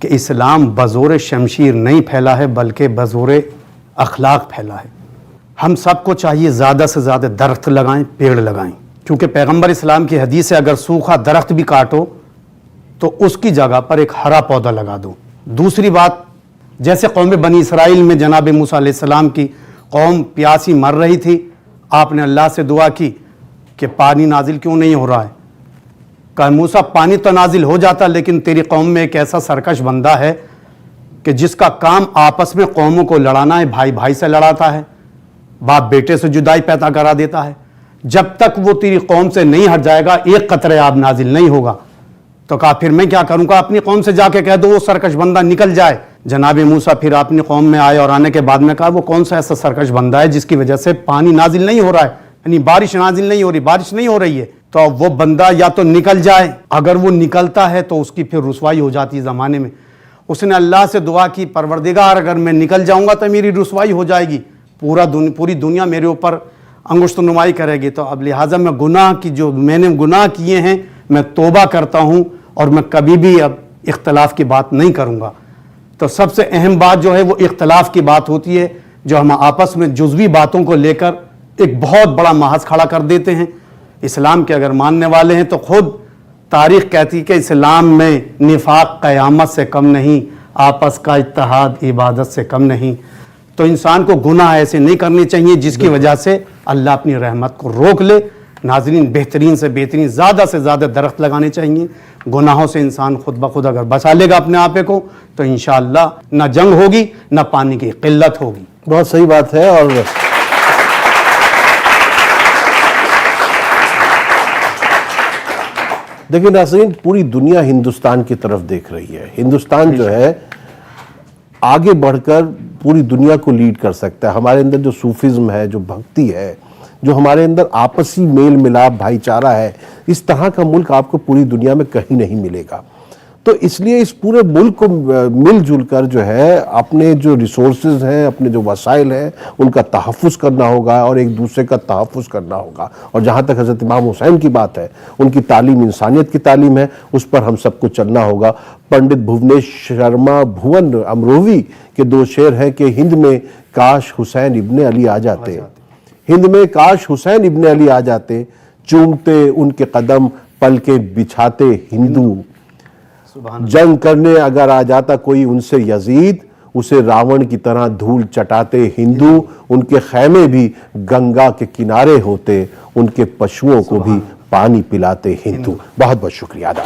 कि इस्लाम बज़ोर शमशीर नहीं फैला है बल्कि बज़ोर अखलाक फैला है। हम सबको चाहिए ज़्यादा से ज़्यादा दरख्त लगाएं, पेड़ लगाएं, क्योंकि पैगंबर इस्लाम की हदीस है अगर सूखा दरख्त भी काटो तो उसकी जगह पर एक हरा पौधा लगा दो। दूसरी बात, जैसे कौम बनी इसराइल में जनाब मूसा अलैहिस्सलाम की कौम प्यासी मर रही थी, आपने अल्लाह से दुआ की कि पानी नाजिल क्यों नहीं हो रहा है। कहा मूसा पानी तो नाजिल हो जाता, लेकिन तेरी कौम में एक ऐसा सरकश बंदा है कि जिसका काम आपस में कौमों को लड़ाना है, भाई भाई से लड़ाता है, बाप बेटे से जुदाई पैदा करा देता है। जब तक वो तेरी कौम से नहीं हट जाएगा एक कतरे आब नाजिल नहीं होगा। तो कहा फिर मैं क्या करूँगा, अपनी कौम से जाके कह दो वो सरकश बंदा निकल जाए। जनाब मूसा फिर अपनी कौम में आए और आने के बाद में कहा वो कौन सा ऐसा सरकश बंदा है जिसकी वजह से पानी नाजिल नहीं हो रहा है, यानी बारिश नाजिल नहीं हो रही, बारिश नहीं हो रही है। तो वो बंदा या तो निकल जाए, अगर वो निकलता है तो उसकी फिर रुसवाई हो जाती है ज़माने में। उसने अल्लाह से दुआ की, परवरदिगार अगर मैं निकल जाऊँगा तो मेरी रुसवाई हो जाएगी, पूरी दुनिया मेरे ऊपर अंगुश्त नुमाई करेगी। तो अब लिहाजा मैं गुनाह की जो मैंने गुनाह किए हैं मैं तौबा करता हूँ और मैं कभी भी अब इख्तलाफ की बात नहीं करूँगा। तो सबसे अहम बात जो है वो इख्तलाफ की बात होती है, जो हम आपस में जुज़वी बातों को लेकर एक बहुत बड़ा महाज खड़ा कर देते हैं। इस्लाम के अगर मानने वाले हैं तो खुद तारीख़ कहती है कि इस्लाम में निफाक क़यामत से कम नहीं, आपस का इत्तेहाद इबादत से कम नहीं। तो इंसान को गुनाह ऐसे नहीं करने चाहिए जिसकी वजह से अल्लाह अपनी रहमत को रोक ले। नाज़रीन, बेहतरीन से बेहतरीन ज़्यादा से ज़्यादा दरख्त लगाने चाहिए। गुनाहों से इंसान खुद ब खुद अगर बचा लेगा अपने आपे को तो इंशाअल्लाह ना जंग होगी ना पानी की किल्लत होगी। बहुत सही बात है। और देखिए नाज़रीन, पूरी दुनिया हिंदुस्तान की तरफ देख रही है। हिंदुस्तान जो है आगे बढ़कर पूरी दुनिया को लीड कर सकता है। हमारे अंदर जो सूफिज्म है, जो भक्ति है, जो हमारे अंदर आपसी मेल मिलाप भाईचारा है, इस तरह का मुल्क आपको पूरी दुनिया में कहीं नहीं मिलेगा। तो इसलिए इस पूरे मुल्क को मिलजुल कर जो है अपने जो रिसोर्सेज हैं, अपने जो वसाइल हैं, उनका तहफ़्फ़ुज़ करना होगा और एक दूसरे का तहफ़्फ़ुज़ करना होगा। और जहाँ तक हज़रत इमाम हुसैन की बात है, उनकी तालीम इंसानियत की तालीम है, उस पर हम सबको चलना होगा। पंडित भुवनेश शर्मा भुवन अमरोवी के दो शेर हैं कि हिंद में काश हुसैन इब्ने अली आ जाते, हिंद में काश हुसैन इब्ने अली आ जाते, चूमते उनके कदम पल के बिछाते हिंदू, जंग करने अगर आ जाता कोई उनसे यजीद, उसे रावण की तरह धूल चटाते हिंदू, उनके खैमे भी गंगा के किनारे होते, उनके पशुओं को भी पानी पिलाते हिंदू। बहुत बहुत शुक्रिया अदा।